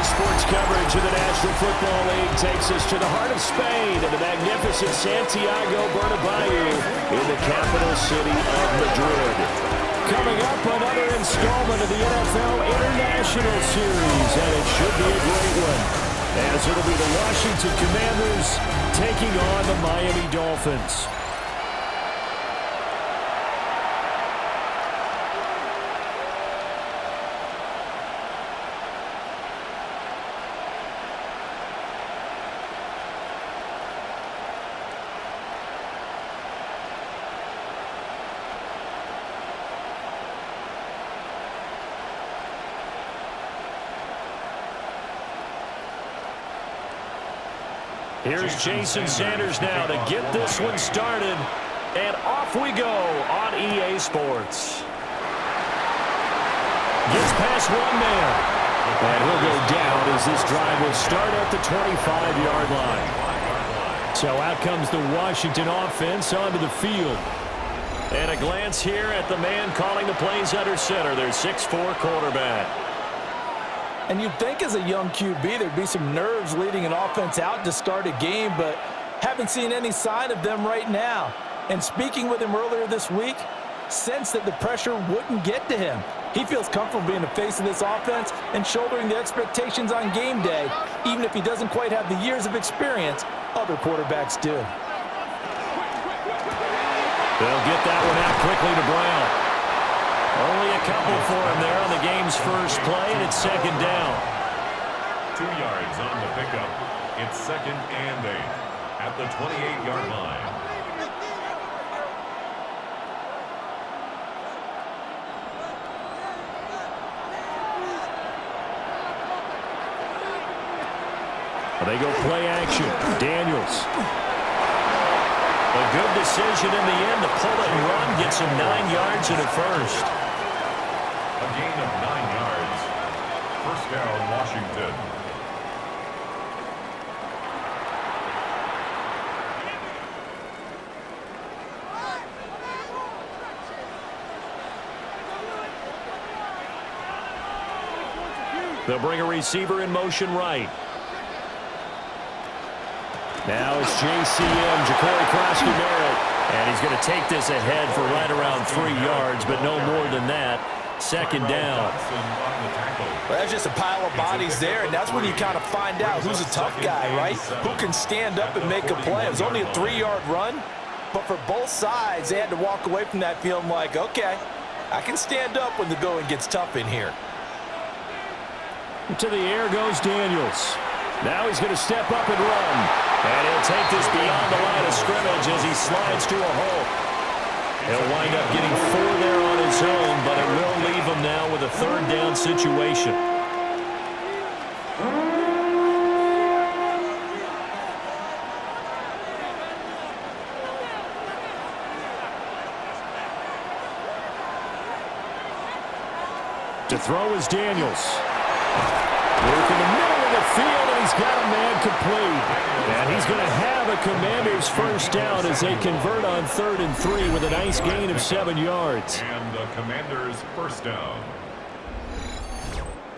Sports coverage of the National Football League takes us to the heart of Spain and the magnificent Santiago Bernabeu in the capital city of Madrid. Coming up, another installment of the NFL International Series, and it should be a great one, as it'll be the Washington Commanders taking on the Miami Dolphins. Here's Jason Sanders now to get this one started. And off we go on EA Sports. Gets past one man. And he'll go down as this drive will start at the 25-yard line. So out comes the Washington offense onto the field. And a glance here at the man calling the plays under center, their 6'4" quarterback. And you'd think as a young QB there'd be some nerves leading an offense out to start a game, but haven't seen any sign of them right now. And speaking with him earlier this week, sensed that the pressure wouldn't get to him. He feels comfortable being the face of this offense and shouldering the expectations on game day, even if he doesn't quite have the years of experience other quarterbacks do. They'll get that one out quickly to Brown. Only a couple for him there on the game's first play, and it's second down. 2 yards on the pickup. It's 2nd and 8 at the 28-yard line. They go play action. Daniels. A good decision in the end to pull it and run. Gets him 9 yards and a first. A gain of 9 yards. First down, Washington. They'll bring a receiver in motion right. Now it's JCM, Ja'Cory Cross-Merritt, and he's going to take this ahead for right around 3 yards, but no more than that. Second down. Well, that's just a pile of bodies there, and that's when you kind of find out who's a tough guy, right? Who can stand up and make a play. It was only a 3-yard run, but for both sides, they had to walk away from that feeling like, okay, I can stand up when the going gets tough in here. To the air goes Daniels. Now he's going to step up and run. And he'll take this beyond the line of scrimmage as he slides to a hole. He'll wind up getting 4 there on his own, but it will leave him now with a 3rd down situation. To throw is Daniels. Luke in the middle of the field, and he's got a man complete. And he's going to have a Commanders first down as they convert on 3rd and 3 with a nice gain of 7 yards. And the Commanders first down.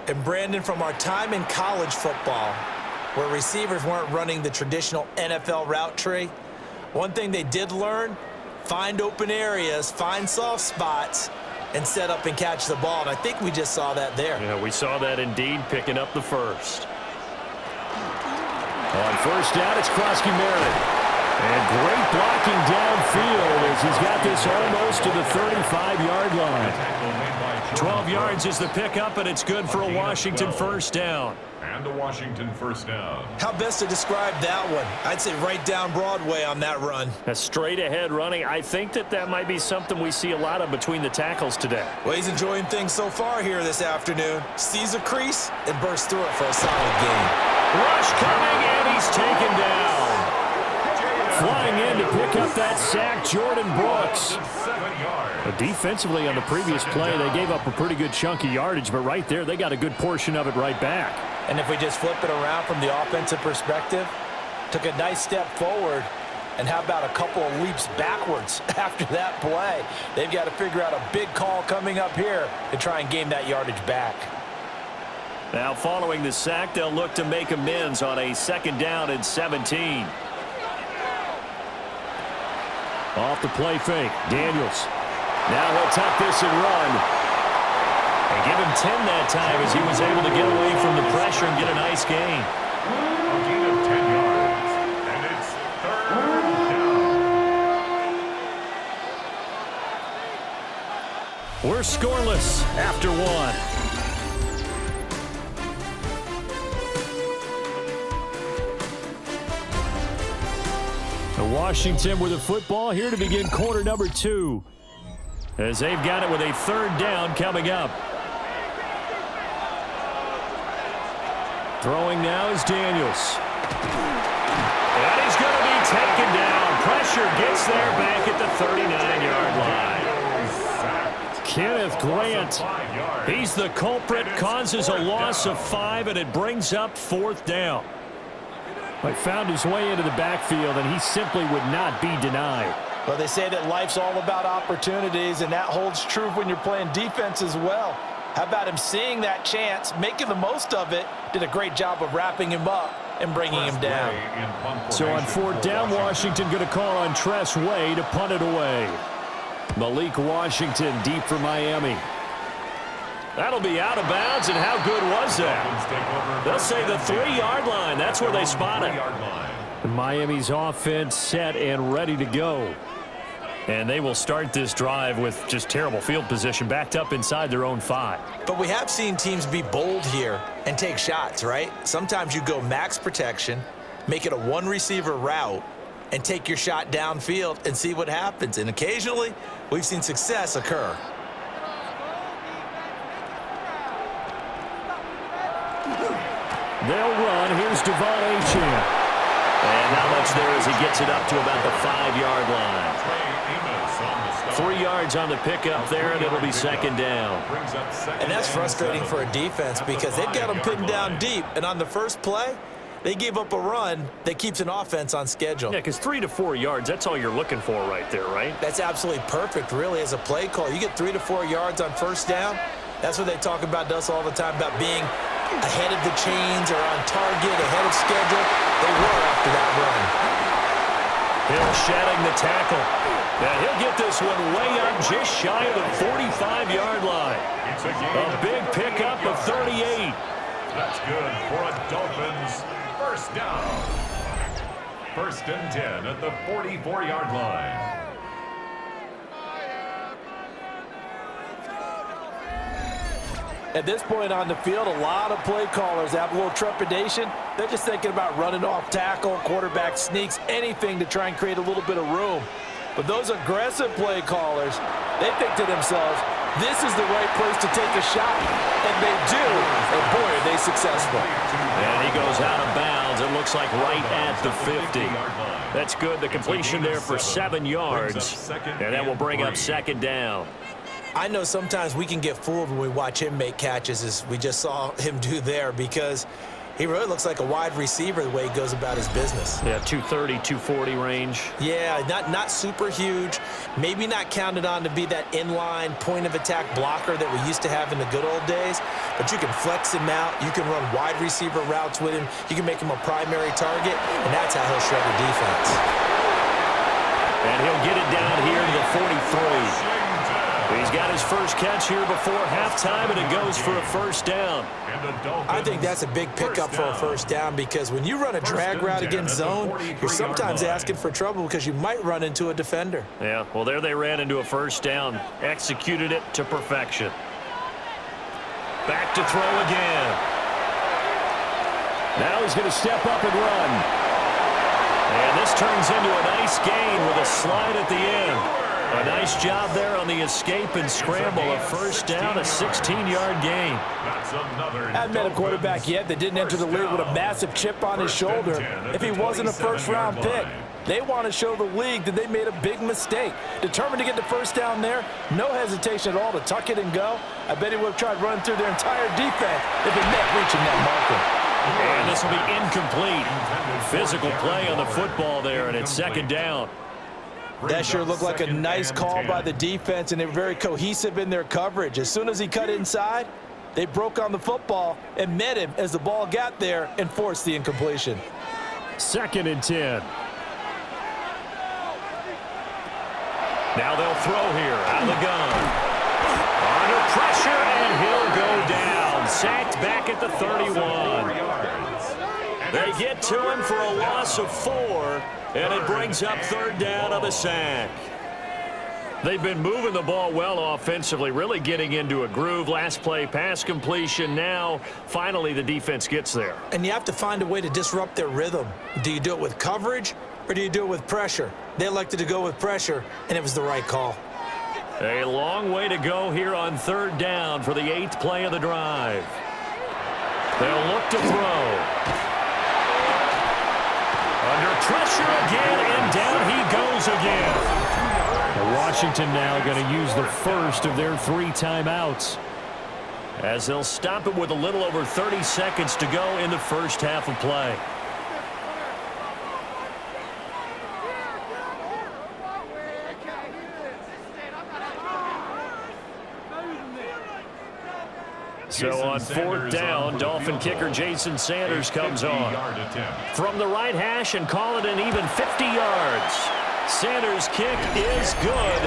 And Brandon, from our time in college football, where receivers weren't running the traditional NFL route tree, one thing they did learn, find open areas, find soft spots, and set up and catch the ball. And I think we just saw that there. Yeah, we saw that indeed, picking up the first. On first down, it's Cross-Merritt. And great blocking downfield as he's got this almost to the 35-yard line. 12 yards is the pickup, and it's good for a Washington first down. And a Washington first down. How best to describe that one? I'd say right down Broadway on that run. A straight-ahead running. I think that might be something we see a lot of between the tackles today. Well, he's enjoying things so far here this afternoon. Sees a crease and bursts through it for a solid gain. Rush coming, and he's taken down. Flying in to pick up that sack, Jordan Brooks. Defensively on the previous play, they gave up a pretty good chunk of yardage, but right there, they got a good portion of it right back. And if we just flip it around from the offensive perspective, took a nice step forward, and how about a couple of leaps backwards after that play? They've got to figure out a big call coming up here to try and gain that yardage back. Now following the sack, they'll look to make amends on a 2nd down and 17. Off the play fake, Daniels. Now he'll tuck this and run. And give him 10 that time as he was able to get away from the pressure and get a nice gain. A gain of 10 yards. And it's 3rd down. We're scoreless after 1. Washington with the football here to begin quarter number 2. As they've got it with a 3rd down coming up. Throwing now is Daniels. And he's going to be taken down. Pressure gets there back at the 39-yard line. Kenneth Grant, he's the culprit, causes a loss of 5, and it brings up 4th down. But found his way into the backfield, and he simply would not be denied. Well, they say that life's all about opportunities, and that holds true when you're playing defense as well. How about him seeing that chance, making the most of it, did a great job of wrapping him up and bringing him down. So on 4th down, Washington going to call on Tress Way to punt it away. Malik Washington deep for Miami. That'll be out of bounds, and how good was that? They'll say the 3-yard line. That's where they spot it. Miami's offense set and ready to go. And they will start this drive with just terrible field position, backed up inside their own 5. But we have seen teams be bold here and take shots, right? Sometimes you go max protection, make it a one-receiver route, and take your shot downfield and see what happens. And occasionally, we've seen success occur. They'll run. Here's Devon Achane. And not much there as he gets it up to about the 5-yard line. 3 yards on the pickup there, and it'll be 2nd down. And that's frustrating for a defense because they've got them pinned down deep. And on the first play, they gave up a run that keeps an offense on schedule. Yeah, because 3 to 4 yards, that's all you're looking for right there, right? That's absolutely perfect, really, as a play call. You get 3 to 4 yards on 1st down. That's what they talk about us all the time, about being ahead of the chains or on target, ahead of schedule. They were after that run. Hill shedding the tackle. Now he'll get this one way up just shy of the 45-yard line. A big pickup of 38. That's good for a Dolphins first down. 1st and 10 at the 44-yard line. At this point on the field, a lot of play callers have a little trepidation. They're just thinking about running off tackle, quarterback sneaks, anything to try and create a little bit of room. But those aggressive play callers, they think to themselves, this is the right place to take a shot. And they do, and boy, are they successful. And he goes out of bounds, it looks like right at the 50. That's good, the completion there for 7 yards. And that will bring up 2nd down. I know sometimes we can get fooled when we watch him make catches, as we just saw him do there, because he really looks like a wide receiver the way he goes about his business. Yeah, 230, 240 range. Yeah, not super huge. Maybe not counted on to be that inline point-of-attack blocker that we used to have in the good old days, but you can flex him out. You can run wide receiver routes with him. You can make him a primary target, and that's how he'll shred the defense. And he'll get it down here to the 43. He's got his first catch here before halftime, and it goes for a first down. I think that's a big pickup for a first down because when you run a drag route against zone, you're sometimes asking for trouble because you might run into a defender. Yeah, well, there they ran into a first down. Executed it to perfection. Back to throw again. Now he's going to step up and run. And this turns into a nice gain with a slide at the end. A nice job there on the escape and scramble. A first down, a 16-yard gain. I haven't met a quarterback yet that didn't enter the league with a massive chip on his shoulder if he wasn't a first-round pick. They want to show the league that they made a big mistake. Determined to get the first down there, no hesitation at all to tuck it and go. I bet he would have tried running through their entire defense if it meant reaching that marker. And this will be incomplete. Physical play on the football there, and it's second down. That sure looked like a nice call by the defense, and they were very cohesive in their coverage. As soon as he cut inside, they broke on the football and met him as the ball got there and forced the incompletion. 2nd and 10. Now they'll throw here out of the gun. Under pressure, and he'll go down. Sacked back at the 31. They get to him for a loss of 4. And it brings up third down on the sack. They've been moving the ball well offensively, really getting into a groove. Last play, pass completion. Now, finally, the defense gets there. And you have to find a way to disrupt their rhythm. Do you do it with coverage, or do you do it with pressure? They elected to go with pressure, and it was the right call. A long way to go here on third down for the 8th play of the drive. They'll look to throw. Under pressure again, and down he goes again. Washington now going to use the first of their 3 timeouts. As they'll stop it with a little over 30 seconds to go in the first half of play. So on 4th down, Dolphin kicker Jason Sanders comes on. From the right hash and call it an even 50 yards. Sanders' kick is good.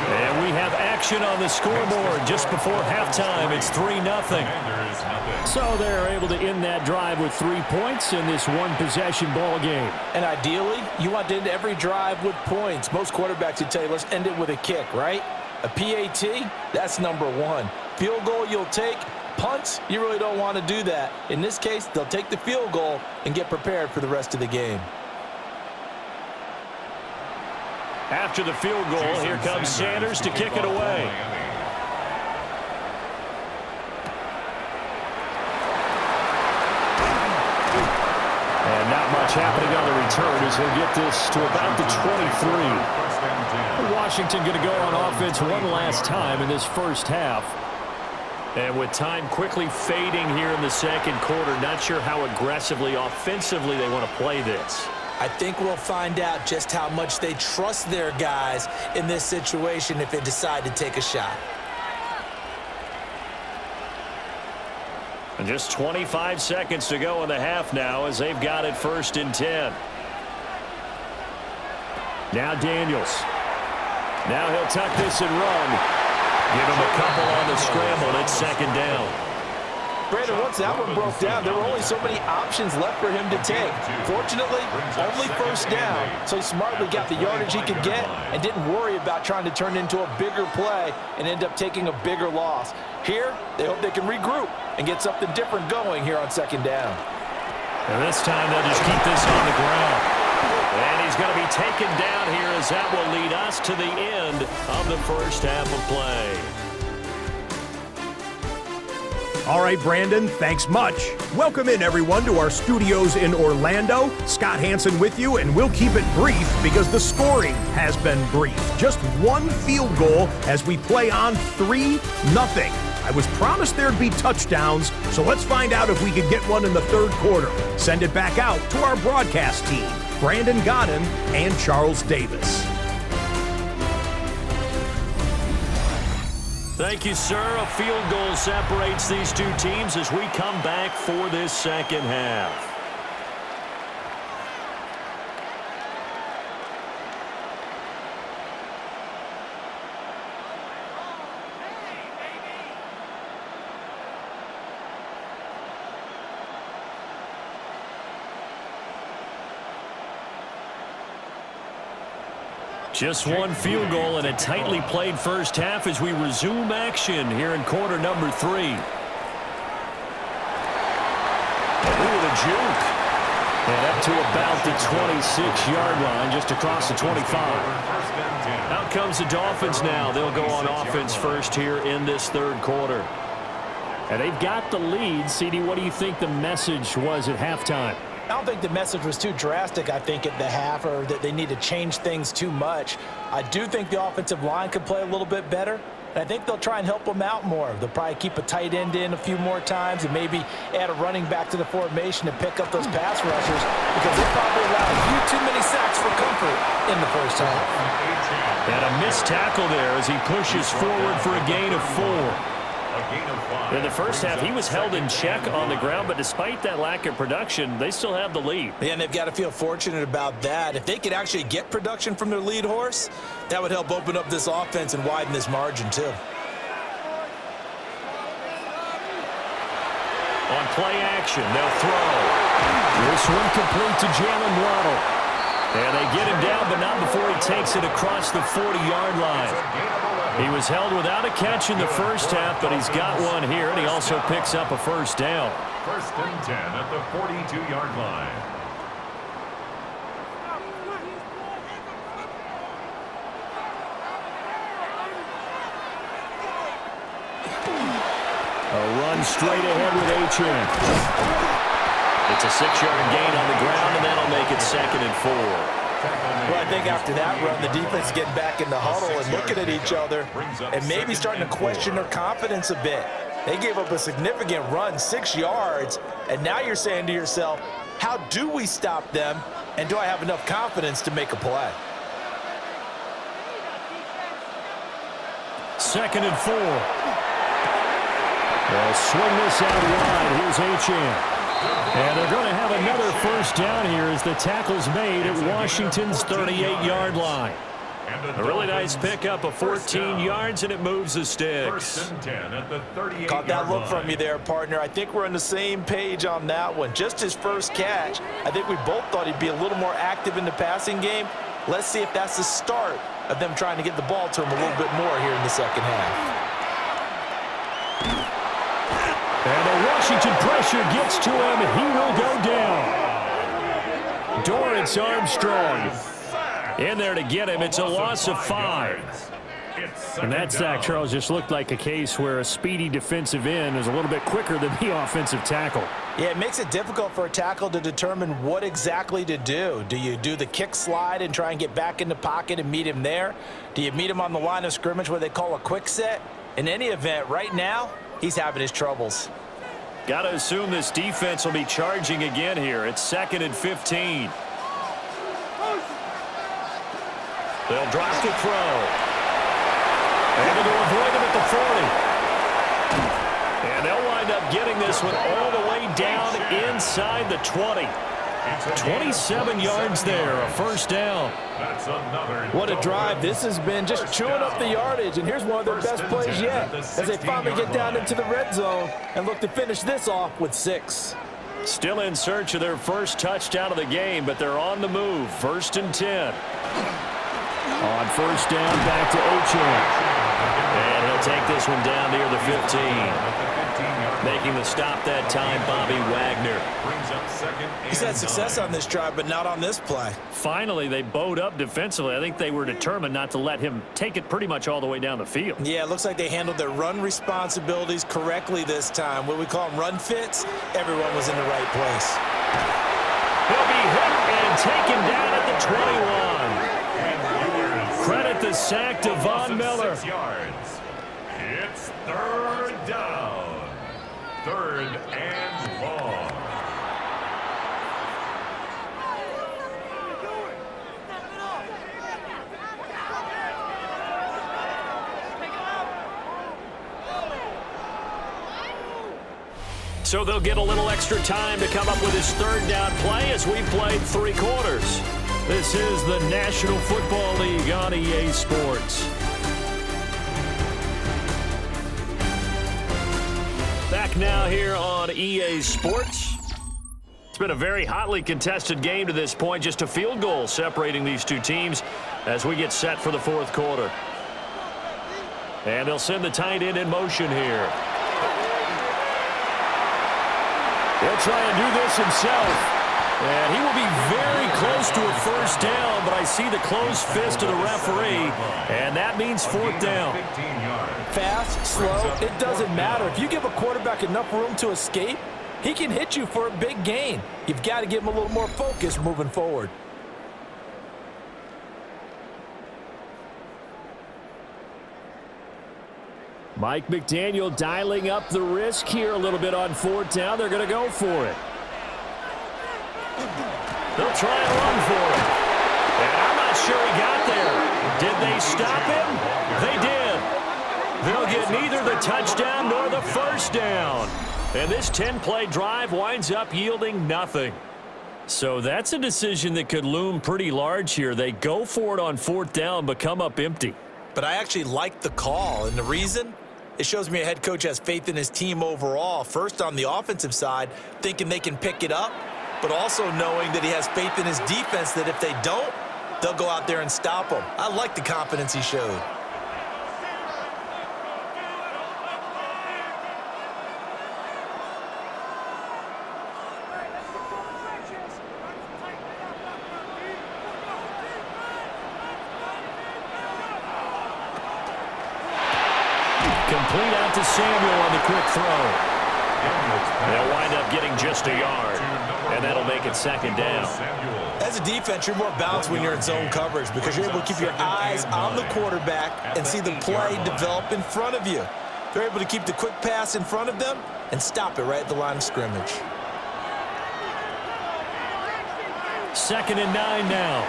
And we have action on the scoreboard just before halftime. It's 3-0. So they're able to end that drive with 3 points in this one-possession ball game. And ideally, you want to end every drive with points. Most quarterbacks would tell you, let's end it with a kick, right? A PAT, that's number 1. Field goal you'll take. Punts, you really don't want to do that. In this case, they'll take the field goal and get prepared for the rest of the game. After the field goal, here comes Sanders to kick it away. And not much happening on the return as he'll get this to about the 23. Washington going to go on offense one last time in this first half. And with time quickly fading here in the second quarter, not sure how aggressively, offensively they want to play this. I think we'll find out just how much they trust their guys in this situation if they decide to take a shot. And just 25 seconds to go in the half now as they've got it 1st and 10. Now Daniels. Now he'll tuck this and run. Give him a couple on the scramble, and it's 2nd down. Brandon, once that one broke down, there were only so many options left for him to take. Fortunately, only 1st down, so he smartly got the yardage he could get and didn't worry about trying to turn it into a bigger play and end up taking a bigger loss. Here, they hope they can regroup and get something different going here on 2nd down. And this time they'll just keep this on the ground. And he's going to be taken down here as that will lead us to the end of the first half of play. All right, Brandon, thanks much. Welcome in, everyone, to our studios in Orlando. Scott Hansen with you, and we'll keep it brief because the scoring has been brief. Just one field goal as we play on 3-0. I was promised there'd be touchdowns, so let's find out if we could get one in the third quarter. Send it back out to our broadcast team, Brandon Godden and Charles Davis. Thank you, sir. A field goal separates these two teams as we come back for this second half. Just one field goal and a tightly played first half as we resume action here in quarter number 3. Ooh, the juke. And up to about the 26-yard line, just across the 25. Out comes the Dolphins now. They'll go on offense first here in this third quarter. And they've got the lead. CD, what do you think the message was at halftime? I don't think the message was too drastic, I think, at the half, or that they need to change things too much. I do think the offensive line could play a little bit better, and I think they'll try and help them out more. They'll probably keep a tight end in a few more times and maybe add a running back to the formation to pick up those pass rushers, because they probably allowed a few too many sacks for comfort in the first half. And a missed tackle there as he pushes forward for a gain of 4. In the first half, he was held in check on the ground, but despite that lack of production, they still have the lead. Yeah, and they've got to feel fortunate about that. If they could actually get production from their lead horse, that would help open up this offense and widen this margin, too. On play action, they'll throw. This one complete to Jalen Waddle. And they get him down, but not before he takes it across the 40-yard line. He was held without a catch in the first half, but he's got one here, and he also picks up a first down. 1st and 10 at the 42-yard line. A run straight ahead with H.M. It's a 6-yard gain on the ground, and that'll make it 2nd and 4. Well, I think after that run, the defense is getting back in the huddle and looking at each other and maybe starting to question their confidence a bit. They gave up a significant run, 6 yards, and now you're saying to yourself, how do we stop them, and do I have enough confidence to make a play? 2nd and 4. They'll swing this out wide. Here's H.M. And they're going to have another first down here as the tackle's made at Washington's 38-yard line. A really nice pickup of 14 yards, and it moves the sticks. 1st and 10 at the 38-yard Caught that look line. from you there, partner. I think we're on the same page on that one. Just his first catch. I think we both thought he'd be a little more active in the passing game. Let's see if that's the start of them trying to get the ball to him a little bit more here in the second half. And the Washington pressure gets to him, and he will go down. Dorrance Armstrong in there to get him. It's a loss of 5. And that sack, Charles, just looked like a case where a speedy defensive end is a little bit quicker than the offensive tackle. Yeah, it makes it difficult for a tackle to determine what exactly to do. Do you do the kick slide and try and get back in the pocket and meet him there? Do you meet him on the line of scrimmage where they call a quick set? In any event, right now, he's having his troubles. Got to assume this defense will be charging again here. It's 2nd and 15. They'll drop the throw. Able to avoid him at the 40. And they'll wind up getting this one all the way down inside the 20. 27 yards there, a first down. That's another. What a drive. This has been just chewing up the yardage, and here's one of their best plays yet as they finally get down into the red zone and look to finish this off with 6. Still in search of their first touchdown of the game, but they're on the move. 1st and 10. On first down, back to H.M. And he'll take this one down near the 15. Making the stop that time, Bobby Wagner. He's had success on this drive, but not on this play. Finally, they bowed up defensively. I think they were determined not to let him take it pretty much all the way down the field. Yeah, it looks like they handled their run responsibilities correctly this time. What we call them run fits, everyone was in the right place. He'll be hit and taken down at the 21. Credit the sack to Von Miller. 6 yards. It's 3rd down. 3rd and long. So they'll get a little extra time to come up with his 3rd down play as we played 3 quarters. This is the National Football League on EA Sports. Back now here on EA Sports. It's been a very hotly contested game to this point. Just a field goal separating these two teams. as we get set for the fourth quarter. And they'll send the tight end in motion here. He'll try and do this himself. And he will be very close to a first down, but I see the closed fist of the referee, and that means fourth down. Fast, slow, it doesn't matter. If you give a quarterback enough room to escape, he can hit you for a big gain. You've got to give him a little more focus moving forward. Mike McDaniel dialing up the risk here a little bit on fourth down. They're going to go for it. They'll try and run for it. And I'm not sure he got there. Did they stop him? They did. They'll get neither the touchdown nor the first down. And this 10-play drive winds up yielding nothing. So that's a decision that could loom pretty large here. They go for it on fourth down, but come up empty. But I actually like the call, and the reason? It shows me a head coach has faith in his team overall. First on the offensive side, thinking they can pick it up, but also knowing that he has faith in his defense that if they don't, they'll go out there and stop them. I like the confidence he showed. Complete out to Samuel on the quick throw. They'll wind up getting just a yard, and that'll make it second down. As a defense, you're more balanced when you're in zone coverage because you're able to keep your eyes on the quarterback and see the play develop in front of you. They're able to keep the quick pass in front of them and stop it right at the line of scrimmage. 2nd and 9 now.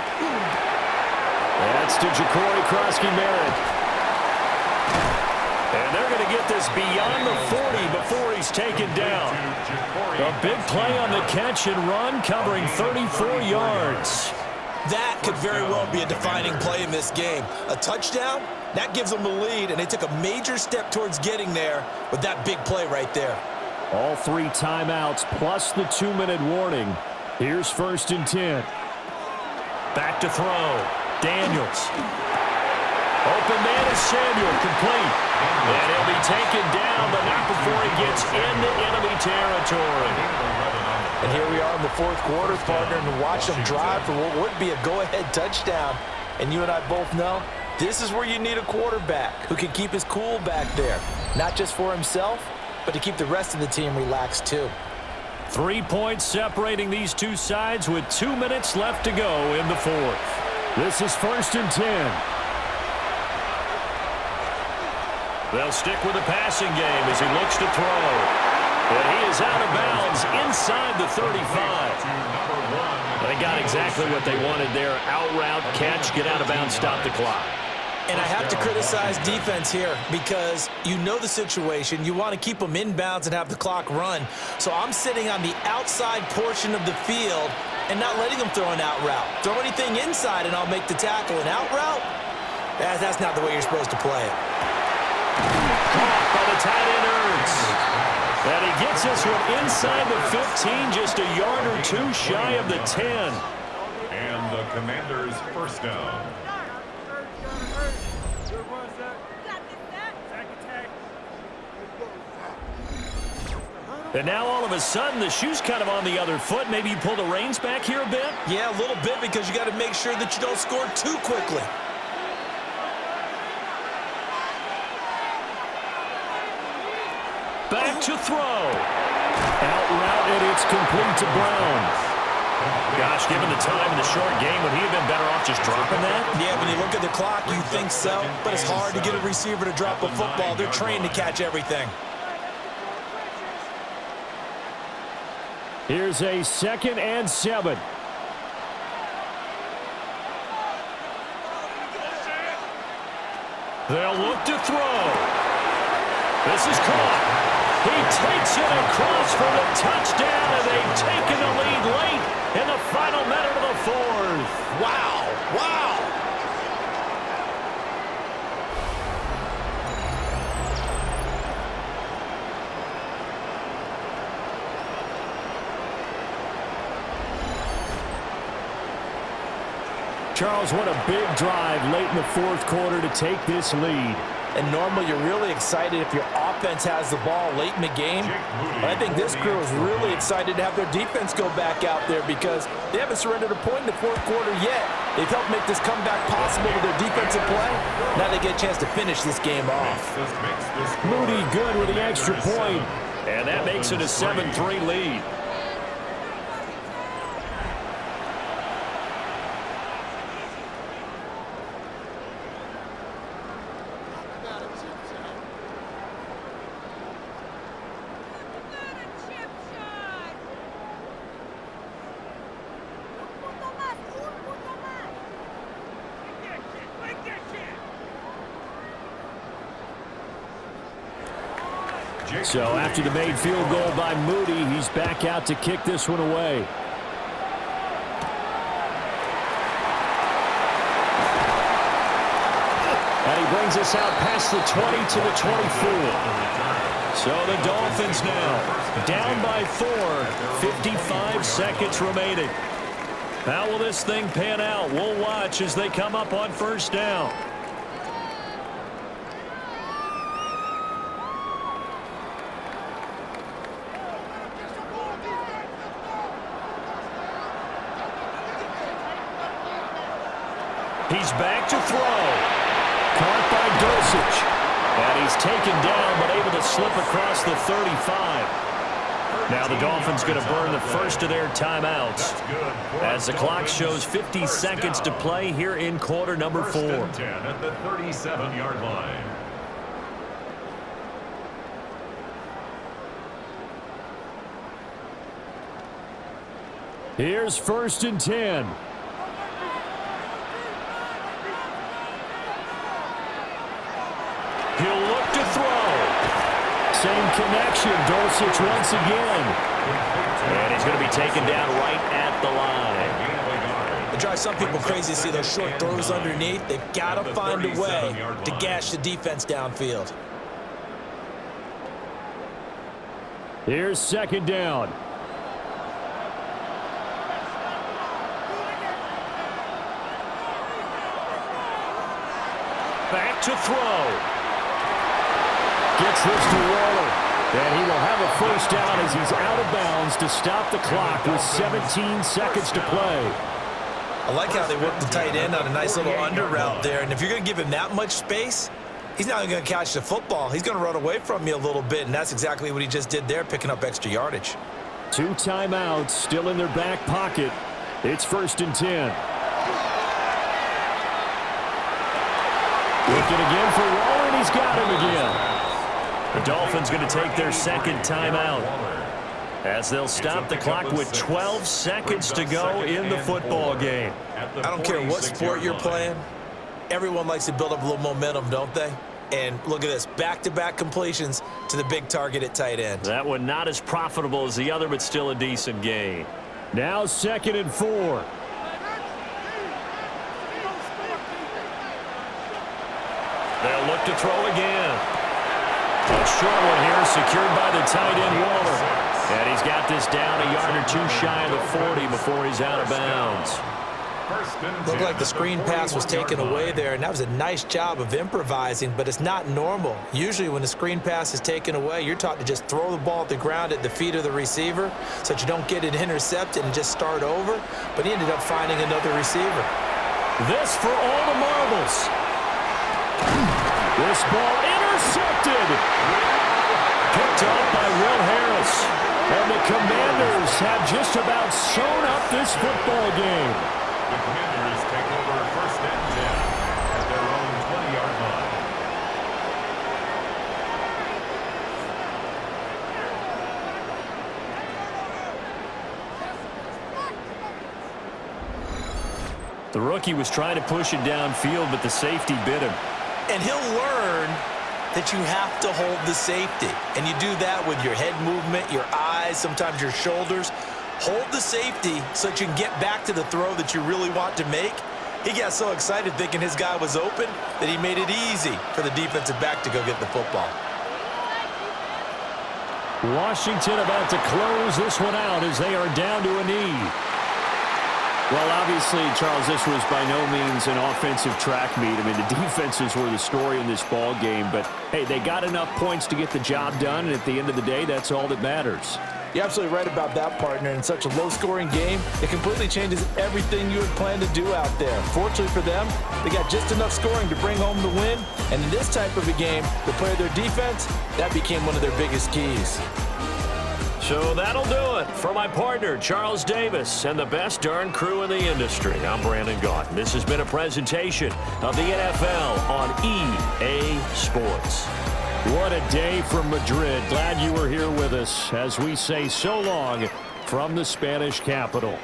That's to Ja'Cory Krosky-Merritt. And they're going to get this beyond the 40 before he's taken down. A big play on the catch and run, covering 34 yards. That could very well be a defining play in this game. A touchdown, that gives them the lead, and they took a major step towards getting there with that big play right there. All 3 timeouts plus the 2-minute warning. Here's 1st and 10. Back to throw. Daniels. Open man is Samuel, complete. And he'll be taken down, but not before he gets into enemy territory. And here we are in the fourth quarter, partner, and watch them drive for what would be a go-ahead touchdown. And you and I both know this is where you need a quarterback who can keep his cool back there, not just for himself, but to keep the rest of the team relaxed too. 3 points separating these two sides with 2 minutes left to go in the fourth. This is 1st and 10. They'll stick with the passing game as he looks to throw. And he is out of bounds inside the 35. They got exactly what they wanted there. Out route, catch, get out of bounds, stop the clock. And I have to criticize defense here because you know the situation. You want to keep them inbounds and have the clock run. So I'm sitting on the outside portion of the field and not letting them throw an out route. Throw anything inside and I'll make the tackle. An out route? That's not the way you're supposed to play it. Caught by the tight end Ertz. And he gets this one inside the 15, just a yard or two shy of the 10. And the Commanders' first down. And now all of a sudden the shoe's kind of on the other foot. Maybe you pull the reins back here a bit? Yeah, a little bit because you got to make sure that you don't score too quickly. Back to throw. Out route, and it's complete to Brown. Gosh, given the time in the short game, would he have been better off just dropping that? Yeah, when you look at the clock, you think so. But it's hard to get a receiver to drop a football. They're trained to catch everything. Here's a 2nd and 7. They'll look to throw. This is caught. He takes it across for the touchdown, and they've taken the lead late in the final minute of the fourth. Wow, wow. Charles, what a big drive late in the fourth quarter to take this lead. And normally you're really excited if your offense has the ball late in the game. But I think this crew is really excited to have their defense go back out there because they haven't surrendered a point in the fourth quarter yet. They've helped make this comeback possible with their defensive play. Now they get a chance to finish this game off. Moody good with the extra point. And that makes it a 7-3 lead. So after the made field goal by Moody, he's back out to kick this one away. And he brings us out past the 20 to the 24. So the Dolphins now down by 4, 55 seconds remaining. How will this thing pan out? We'll watch as they come up on first down. He's back to throw. Caught by Dulcich. And he's taken down but able to slip across the 35. Now the Dolphins going to burn the first of their timeouts as the clock shows 50 seconds to play here in quarter number 4. 10 at the 37-yard line. Here's 1st and 10. He'll look to throw. Same connection. Dulcich once again. And he's going to be taken down right at the line. It drives some people crazy to see those short throws underneath. They've got to find a way to gash the defense downfield. Here's 2nd down. Back to throw. Gets this to Waller. And he will have a first down as he's out of bounds to stop the clock with 17 seconds to play. I like how they work the tight end on a nice little under route there. And if you're going to give him that much space, he's not going to catch the football. He's going to run away from you a little bit, and that's exactly what he just did there, picking up extra yardage. 2 timeouts still in their back pocket. It's 1st and 10. Looking again for Waller, and he's got him again. The Dolphins going to take their 2nd timeout as they'll stop the clock with 12 seconds to go in the football game. I don't care what sport you're playing. Everyone likes to build up a little momentum, don't they? And look at this, back-to-back completions to the big target at tight end. That one not as profitable as the other, but still a decent gain. Now 2nd and 4. They'll look to throw again. A short one here, secured by the tight end, Waller. And he's got this down a yard or 2 shy of the 40 before he's out of bounds. Looked like the screen pass was taken away there, and that was a nice job of improvising, but it's not normal. Usually when the screen pass is taken away, you're taught to just throw the ball at the ground at the feet of the receiver so that you don't get it intercepted and just start over, but he ended up finding another receiver. This for all the marbles. This ball intercepted. Picked off by Will Harris. And the Commanders have just about sewn up this football game. The Commanders take over 1st and 10 at their own 20-yard line. The rookie was trying to push it downfield, but the safety bit him. And he'll learn that you have to hold the safety. And you do that with your head movement, your eyes, sometimes your shoulders. Hold the safety so that you can get back to the throw that you really want to make. He got so excited thinking his guy was open that he made it easy for the defensive back to go get the football. Washington about to close this one out as they are down to a knee. Well, obviously, Charles, this was by no means an offensive track meet. I mean, the defenses were the story in this ball game. But, hey, they got enough points to get the job done, and at the end of the day, that's all that matters. You're absolutely right about that, partner. In such a low-scoring game, it completely changes everything you had planned to do out there. Fortunately for them, they got just enough scoring to bring home the win. And in this type of a game, to play their defense, that became one of their biggest keys. So that'll do it for my partner, Charles Davis, and the best darn crew in the industry. I'm Brandon Gaunt. This has been a presentation of the NFL on EA Sports. What a day from Madrid. Glad you were here with us as we say so long from the Spanish capital.